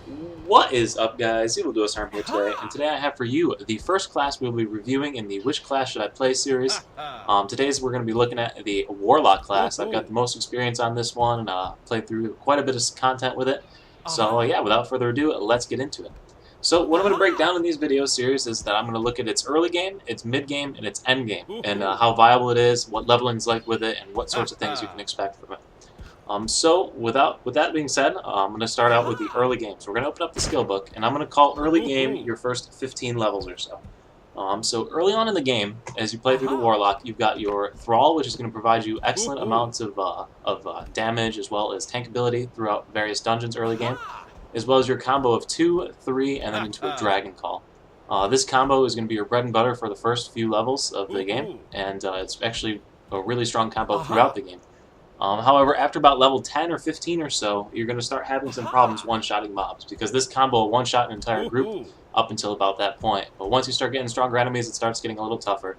What is up, guys? Arm here today, and today I have for you the first class we'll be reviewing in the Which Class Should I Play series. Today's we're going to be looking at the Warlock class. I've got the most experience on this one, and played through quite a bit of content with it. So yeah, without further ado, let's get into it. So what I'm going to break down in these video series is that I'm going to look at its early game, its mid game, and its end game, and how viable it is, what leveling's like with it, and what sorts of things you can expect from it. So with that being said, I'm going to start out with the early game. So we're going to open up the skill book, and I'm going to call early game your first 15 levels or so. So early on in the game, as you play through the Warlock, you've got your Thrall, which is going to provide you excellent amounts of damage as well as tank ability throughout various dungeons early game, as well as your combo of 2, 3, and then into a Dragon Call. This combo is going to be your bread and butter for the first few levels of the game, and it's actually a really strong combo throughout the game. However, after about level 10 or 15 or so, you're going to start having some problems one-shotting mobs, because this combo will one-shot an entire group up until about that point. But once you start getting stronger enemies, it starts getting a little tougher.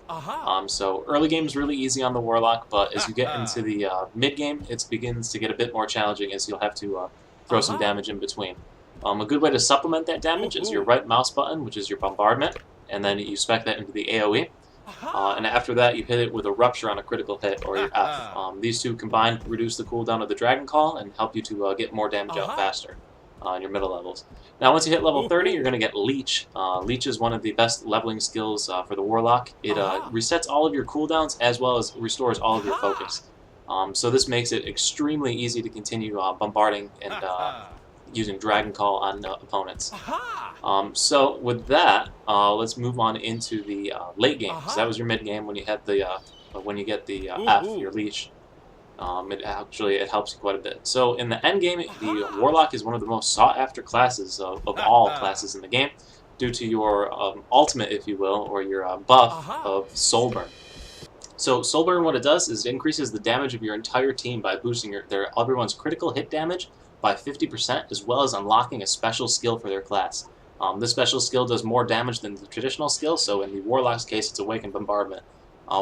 So early game is really easy on the Warlock, but as you get into the mid-game, it begins to get a bit more challenging, as you'll have to throw some damage in between. A good way to supplement that damage is your right mouse button, which is your bombardment, and then you spec that into the AoE. And after that, you hit it with a Rupture on a critical hit, or your F. These two combined reduce the cooldown of the Dragon Call and help you to get more damage out faster in your middle levels. Now, once you hit level 30, you're going to get Leech. Leech is one of the best leveling skills for the Warlock. It resets all of your cooldowns as well as restores all of your focus. So this makes it extremely easy to continue bombarding and using Dragon Call on opponents. So with that, let's move on into the late game. So that was your mid game when you had the when you get the F, your Leech. It helps you quite a bit. So in the end game, the Warlock is one of the most sought after classes of all classes in the game, due to your ultimate, if you will, or your buff of Soul Burn. So Soul Burn, what it does is it increases the damage of your entire team by boosting everyone's critical hit damage by 50%, as well as unlocking a special skill for their class. This special skill does more damage than the traditional skill, so in the Warlock's case, it's Awakened Bombardment,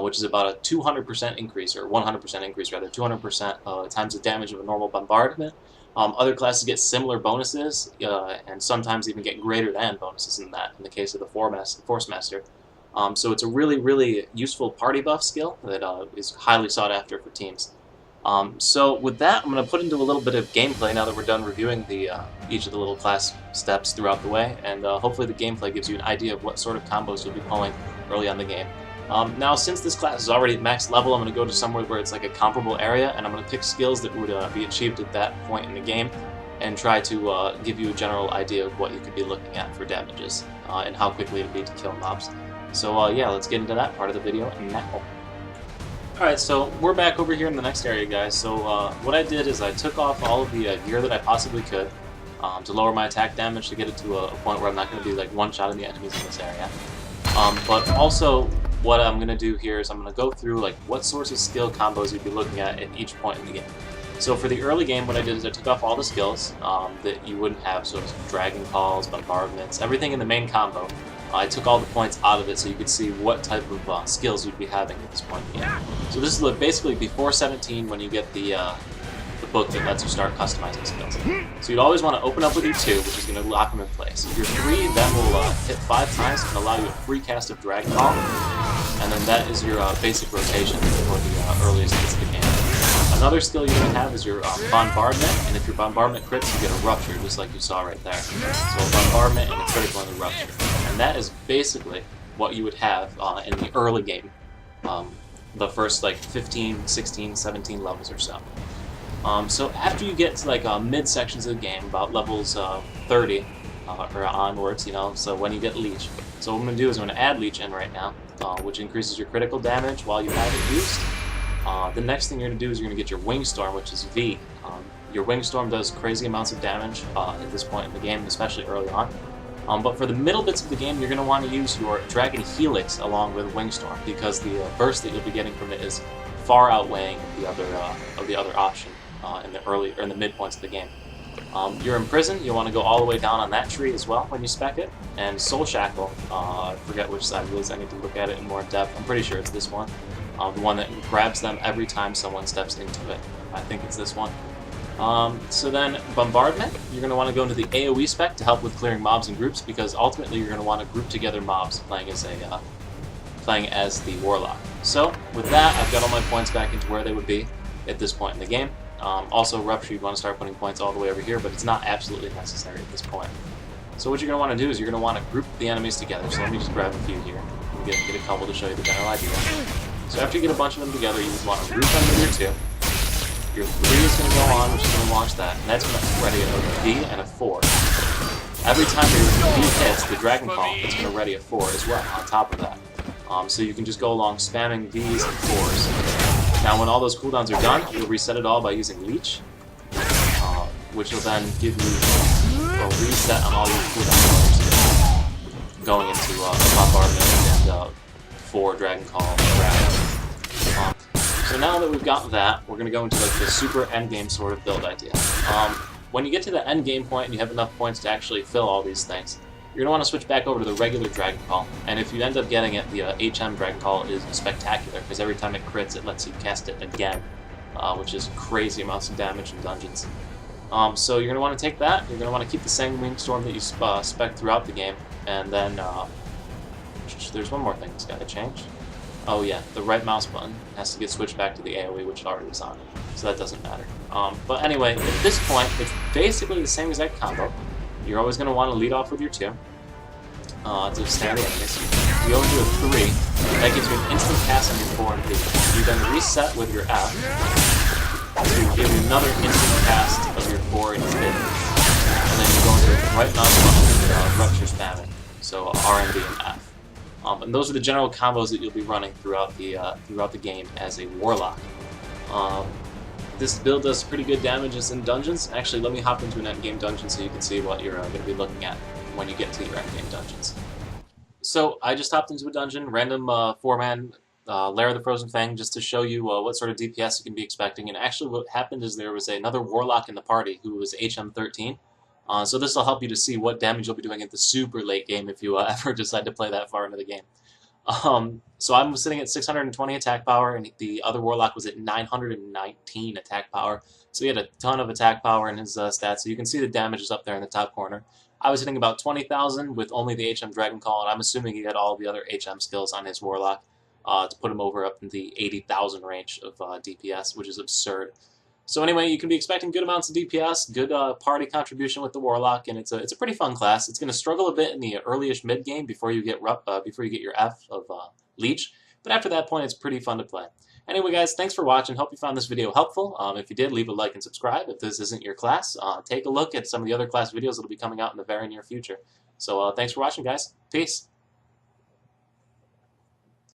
which is about a 200% increase, or 100% increase rather, 200% times the damage of a normal bombardment. Other classes get similar bonuses, and sometimes even get greater than bonuses than that, in the case of the Force Master. So it's a really, really useful party buff skill that is highly sought after for teams. So with that, I'm going to put into a little bit of gameplay now that we're done reviewing each of the little class steps throughout the way, and hopefully the gameplay gives you an idea of what sort of combos you'll be pulling early on the game. Now, since this class is already at max level, I'm going to go to somewhere where it's like a comparable area, and I'm going to pick skills that would be achieved at that point in the game, and try to give you a general idea of what you could be looking at for damages, and how quickly it would be to kill mobs. So yeah, let's get into that part of the video now. Alright, so we're back over here in the next area, guys. So what I did is I took off all of the gear that I possibly could to lower my attack damage, to get it to a point where I'm not going to be like one-shotting the enemies in this area. But also, what I'm going to do here is I'm going to go through like what sorts of skill combos you'd be looking at each point in the game. So for the early game, what I did is I took off all the skills that you wouldn't have, so Dragon Calls, Bombardments, everything in the main combo. I took all the points out of it so you could see what type of skills you'd be having at this point in the game. So this is basically before 17 when you get the book that lets you start customizing skills. So you'd always want to open up with your 2, which is going to lock them in place. Your 3 then will hit 5 times and allow you a free cast of Dragon Call, and then that is your basic rotation for the earliest hits of the game. Another skill you're going to have is your Bombardment, and if your Bombardment crits, you get a Rupture, just like you saw right there. So a Bombardment and a critical and a Rupture. And that is basically what you would have in the early game, the first like 15, 16, 17 levels or so. So after you get to like mid sections of the game, about levels 30 or onwards, you know, so when you get Leech. So what I'm going to do is I'm going to add Leech in right now, which increases your critical damage while you have it used. The next thing you're going to do is you're going to get your Wing Storm, which is V. Your Wing Storm does crazy amounts of damage at this point in the game, especially early on. But for the middle bits of the game, you're going to want to use your Dragon Helix along with Wing Storm, because the burst that you'll be getting from it is far outweighing the other option in the mid points of the game. You're in Prison. You'll want to go all the way down on that tree as well when you spec it. And Soul Shackle, I forget which side it is. I need to look at it in more depth. I'm pretty sure it's this one. The one that grabs them every time someone steps into it. I think it's this one. So then, Bombardment, you're going to want to go into the AoE spec to help with clearing mobs in groups, because ultimately you're going to want to group together mobs playing as the Warlock. So, with that, I've got all my points back into where they would be at this point in the game. Also, Rupture, you'd want to start putting points all the way over here, but it's not absolutely necessary at this point. So what you're going to want to do is you're going to want to group the enemies together. So let me just grab a few here. Get a couple to show you the general idea. So after you get a bunch of them together, you would want to group them with your 2. Your 3 is going to go on, which is going to launch that, and that's going to ready a B and a 4. Every time your B hits the Dragon Call, it's going to ready a 4 as well on top of that. So you can just go along spamming Bs and 4s. Now when all those cooldowns are done, you'll reset it all by using Leech, which will then give you a reset on all your cooldowns going into Bombardment and 4 Dragon Call Dragon. So now that we've got that, we're going to go into like the super endgame sort of build idea. When you get to the endgame point and you have enough points to actually fill all these things, you're going to want to switch back over to the regular Dragon Call. And if you end up getting it, the HM Dragon Call is spectacular, because every time it crits, it lets you cast it again, which is crazy amounts of damage in dungeons. So you're going to want to take that, you're going to want to keep the Sanguine Storm that you spec throughout the game, and then there's one more thing that's got to change. Oh yeah, the right mouse button has to get switched back to the AoE, which it already was on, so that doesn't matter. But anyway, at this point, it's basically the same exact combo. You're always going to want to lead off with your 2 to stand the enemies. You go into a 3, that gives you an instant pass on your 4 and B. You then reset with your F to give you another instant cast of your 4 and B. And then you go into the right mouse button with Rupture spamming, so R and B and F. And those are the general combos that you'll be running throughout the game as a Warlock. This build does pretty good damages in dungeons. Actually, let me hop into an endgame dungeon so you can see what you're going to be looking at when you get to your endgame dungeons. So I just hopped into a dungeon, random 4-man Lair of the Frozen Fang, just to show you what sort of DPS you can be expecting. And actually what happened is there was another Warlock in the party who was HM13. So this will help you to see what damage you'll be doing at the super late game if you ever decide to play that far into the game. So I'm sitting at 620 attack power, and the other Warlock was at 919 attack power. So he had a ton of attack power in his stats, so you can see the damage is up there in the top corner. I was hitting about 20,000 with only the HM Dragon Call, and I'm assuming he had all the other HM skills on his Warlock to put him over up in the 80,000 range of DPS, which is absurd. So anyway, you can be expecting good amounts of DPS, good party contribution with the Warlock, and it's a pretty fun class. It's going to struggle a bit in the early-ish mid-game before you get your F of Leech, but after that point, it's pretty fun to play. Anyway, guys, thanks for watching. Hope you found this video helpful. If you did, leave a like and subscribe. If this isn't your class, take a look at some of the other class videos that will be coming out in the very near future. So thanks for watching, guys. Peace.